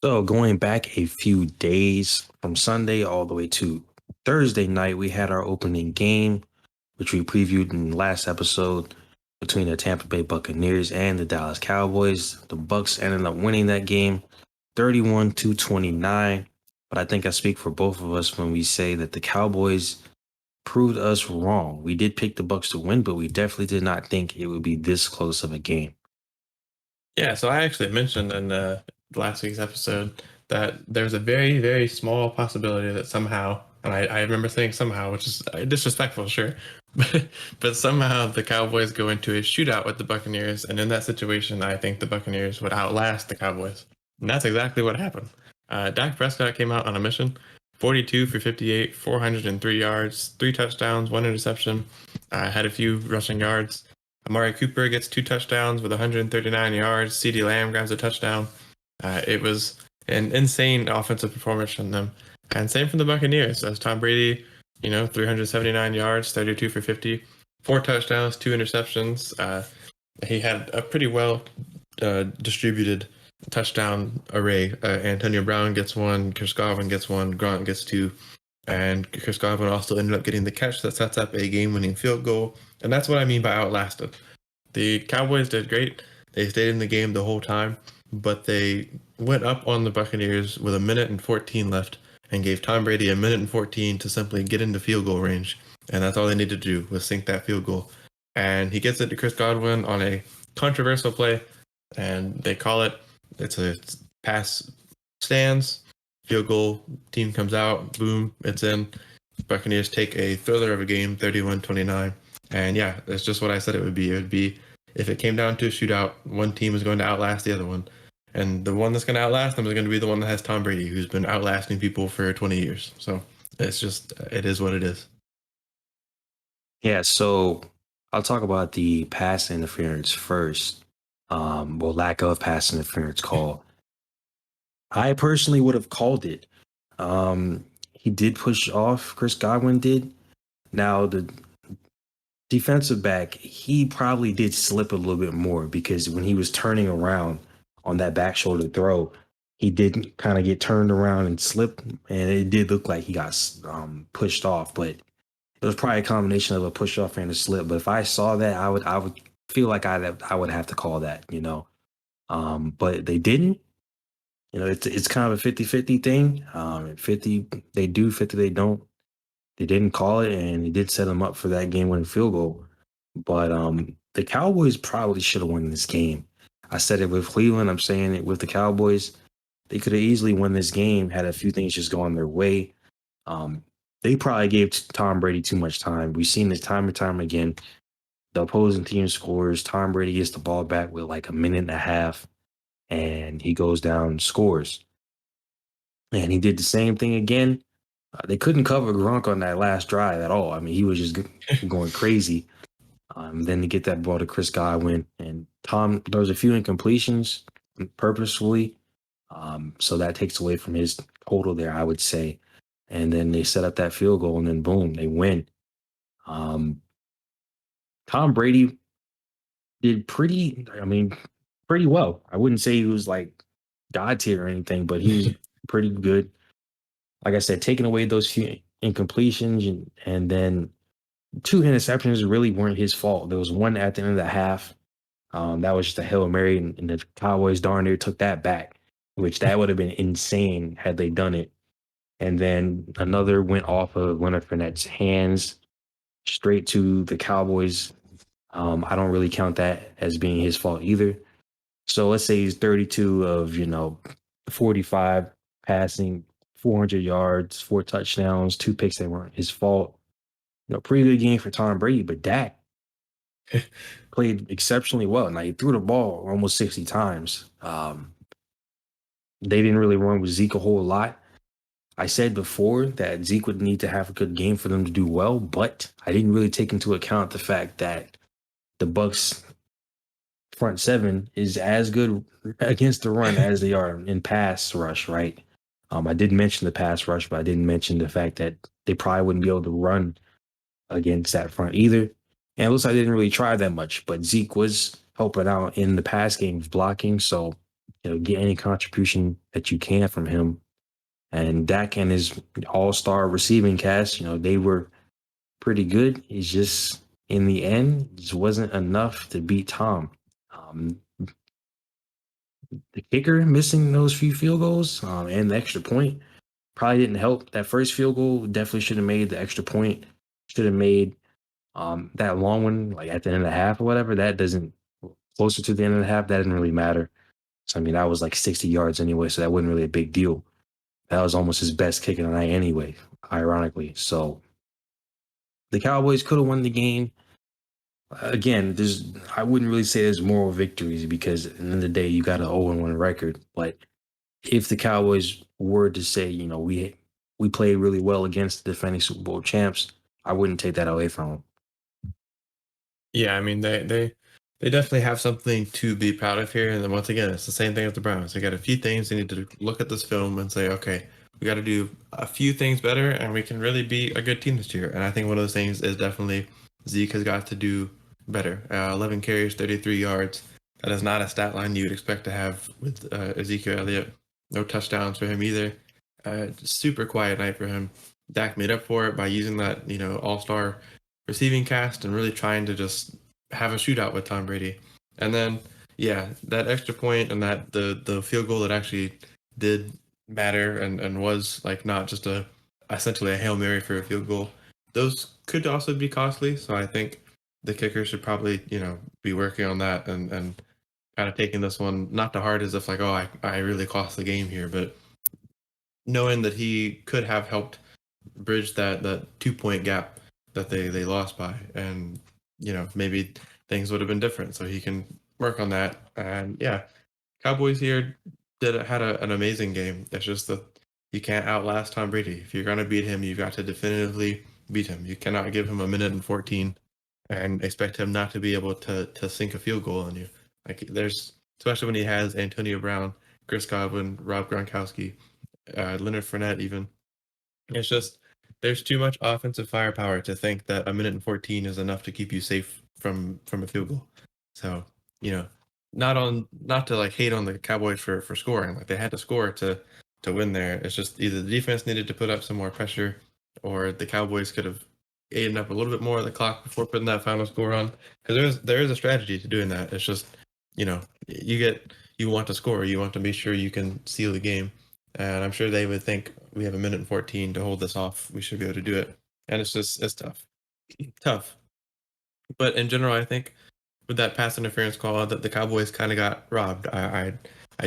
So going back a few days from Sunday all the way to Thursday night, we had our opening game, which we previewed in the last episode between the Tampa Bay Buccaneers and the Dallas Cowboys. The Bucks ended up winning that game 31 to 29. But I think I speak for both of us when we say that the Cowboys proved us wrong. We did pick the Bucks to win, but we definitely did not think it would be this close of a game. Yeah, so I actually mentioned in last week's episode that there's a very, very small possibility that somehow, and I remember saying somehow, which is disrespectful, sure, but somehow the Cowboys go into a shootout with the Buccaneers, and in that situation, I think the Buccaneers would outlast the Cowboys. And that's exactly what happened. Dak Prescott came out on a mission, 42 for 58, 403 yards, 3 touchdowns, 1 interception, had a few rushing yards. Amari Cooper gets 2 touchdowns with 139 yards. CeeDee Lamb grabs a touchdown. It was an insane offensive performance from them. And same from the Buccaneers, as Tom Brady, 379 yards, 32 for 50, 4 touchdowns, 2 interceptions. He had a pretty well distributed touchdown array. Antonio Brown gets one, Chris Godwin gets one, Grant gets two, and Chris Godwin also ended up getting the catch that sets up a game-winning field goal. And that's what I mean by outlasted. The Cowboys did great. They stayed in the game the whole time, but they went up on the Buccaneers with 1 minute and 14 left and gave Tom Brady 1 minute and 14 to simply get into field goal range. And that's all they needed to do was sink that field goal. And he gets it to Chris Godwin on a controversial play, and they call it. It's a pass stands, field goal, team comes out, boom, it's in. Buccaneers take a thriller of a game, 31-29. And yeah, that's just what I said it would be. It would be, if it came down to a shootout, one team is going to outlast the other one. And the one that's going to outlast them is going to be the one that has Tom Brady, who's been outlasting people for 20 years. So it is what it is. Yeah, so I'll talk about the pass interference first. Well, lack of pass interference call. I personally would have called it. He did push off, Chris Godwin did. Now, the defensive back, he probably did slip a little bit more because when he was turning around on that back shoulder throw, he did kind of get turned around and slip, and it did look like he got pushed off. But it was probably a combination of a push off and a slip. But if I saw that, I would feel like I would have to call that, But they didn't. It's kind of a 50-50 thing. 50 they do, 50 they don't. They didn't call it, and it did set them up for that game-winning field goal. But the Cowboys probably should have won this game. I said it with Cleveland. I'm saying it with the Cowboys. They could have easily won this game had a few things just gone their way. They probably gave Tom Brady too much time. We've seen this time and time again. The opposing team scores. Tom Brady gets the ball back with like a minute and a half, and he goes down and scores. And he did the same thing again. They couldn't cover Gronk on that last drive at all. I mean, he was just going crazy. Then to get that ball to Chris Godwin, and there was a few incompletions purposefully. So that takes away from his total there, I would say. And then they set up that field goal, and then boom, they win. Tom Brady did pretty well. I wouldn't say he was like God tier or anything, but he was pretty good. Like I said, taking away those few incompletions and then 2 interceptions really weren't his fault. There was one at the end of the half. That was just a Hail Mary, and the Cowboys darn near took that back, which that would have been insane had they done it. And then another went off of Leonard Fournette's hands straight to the Cowboys. I don't really count that as being his fault either. So let's say he's 32 of, 45 passing, 400 yards, 4 touchdowns, 2 picks that weren't his fault. Pretty good game for Tom Brady, but Dak played exceptionally well. Now, he threw the ball almost 60 times. They didn't really run with Zeke a whole lot. I said before that Zeke would need to have a good game for them to do well, but I didn't really take into account the fact that the Bucs front seven is as good against the run as they are in pass rush, right? I did mention the pass rush, but I didn't mention the fact that they probably wouldn't be able to run against that front either. And it looks like they didn't really try that much, but Zeke was helping out in the pass games blocking. So get any contribution that you can from him. And Dak and his all-star receiving cast, they were pretty good. It's just in the end, it just wasn't enough to beat Tom. Um, the kicker missing those few field goals and the extra point probably didn't help. That first field goal definitely should have made the extra point. Should have made that long one like at the end of the half or whatever. That doesn't closer to the end of the half. That didn't really matter. So I mean, that was like 60 yards anyway, so that wasn't really a big deal. That was almost his best kick of the night anyway, ironically. So the Cowboys could have won the game. Again, I wouldn't really say there's moral victories because at the end of the day, you got an 0-1 record. But if the Cowboys were to say, we played really well against the defending Super Bowl champs, I wouldn't take that away from them. Yeah, I mean they definitely have something to be proud of here. And then once again, it's the same thing with the Browns. They got a few things they need to look at this film and say, okay, we got to do a few things better, and we can really be a good team this year. And I think one of those things is definitely Zeke has got to do better. 11 carries, 33 yards. That is not a stat line you would expect to have with Ezekiel Elliott. No touchdowns for him either. Super quiet night for him. Dak made up for it by using that all-star receiving cast and really trying to just have a shootout with Tom Brady. And then yeah, that extra point and that the field goal that actually did matter and was like not just essentially a Hail Mary for a field goal. Those could also be costly. So I think the kicker should probably, be working on that and kind of taking this one not to heart as if like, oh, I really cost the game here, but knowing that he could have helped bridge that 2 point gap that they lost by, and maybe things would have been different. So he can work on that. And yeah, Cowboys here had an amazing game. It's just that you can't outlast Tom Brady. If you're gonna beat him, you've got to definitively beat him. You cannot give him a minute and 14 and expect him not to be able to sink a field goal on you. Like there's especially when he has Antonio Brown, Chris Godwin, Rob Gronkowski, Leonard Fournette even. It's just there's too much offensive firepower to think that a minute and 14 is enough to keep you safe from a field goal. So, not to like hate on the Cowboys for scoring. Like they had to score to win there. It's just either the defense needed to put up some more pressure or the Cowboys could have eaten up a little bit more of the clock before putting that final score on. Because there is a strategy to doing that. It's just, you want to score, you want to make sure you can seal the game. And I'm sure they would think we have a minute and 14 to hold this off. We should be able to do it. And it's tough. Tough. But in general, I think with that pass interference call that the Cowboys kind of got robbed. I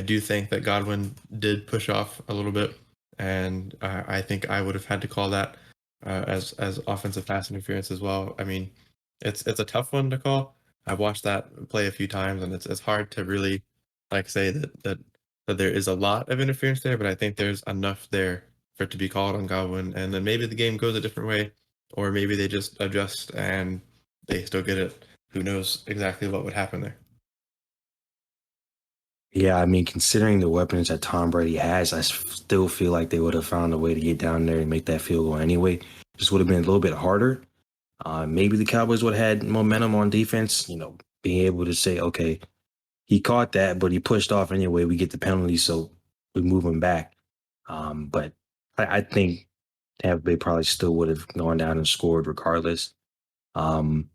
do think that Godwin did push off a little bit, and I think I would have had to call that as offensive pass interference as well. I mean, it's a tough one to call. I've watched that play a few times, and it's hard to really like say that there is a lot of interference there, but I think there's enough there for it to be called on Godwin, and then maybe the game goes a different way, or maybe they just adjust and they still get it. Who knows exactly what would happen there? Yeah, I mean, considering the weapons that Tom Brady has, still feel like they would have found a way to get down there and make that field goal anyway. Just would have been a little bit harder. Maybe the Cowboys would have had momentum on defense, being able to say, okay, he caught that, but he pushed off anyway. We get the penalty, so we move him back. But I think Tampa Bay probably still would have gone down and scored regardless. Um,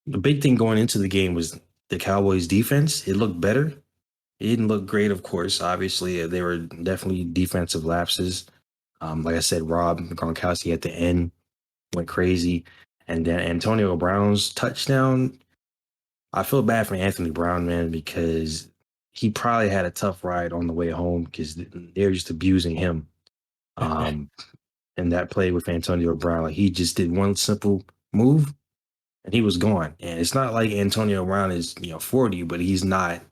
the big thing going into the game was the Cowboys' defense. It looked better. It didn't look great, of course. Obviously, there were definitely defensive lapses. Like I said, Rob Gronkowski at the end went crazy. And then Antonio Brown's touchdown, I feel bad for Anthony Brown, man, because he probably had a tough ride on the way home because they're just abusing him. Um, and that play with Antonio Brown, like he just did one simple move and he was gone. And it's not like Antonio Brown is, 40, but he's not,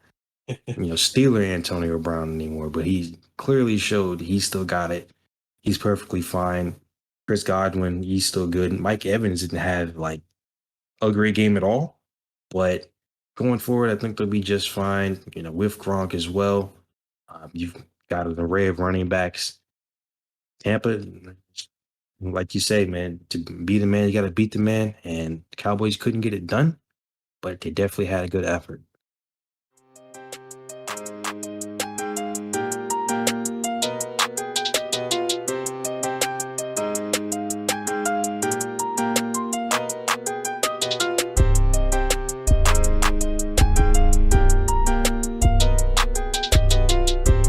Steeler Antonio Brown anymore. But he clearly showed he still got it. He's perfectly fine. Chris Godwin, he's still good. Mike Evans didn't have like a great game at all. But going forward, I think they'll be just fine, with Gronk as well. You've got an array of running backs. Tampa, like you say, man, to beat a man, you got to beat the man. And Cowboys couldn't get it done, but they definitely had a good effort.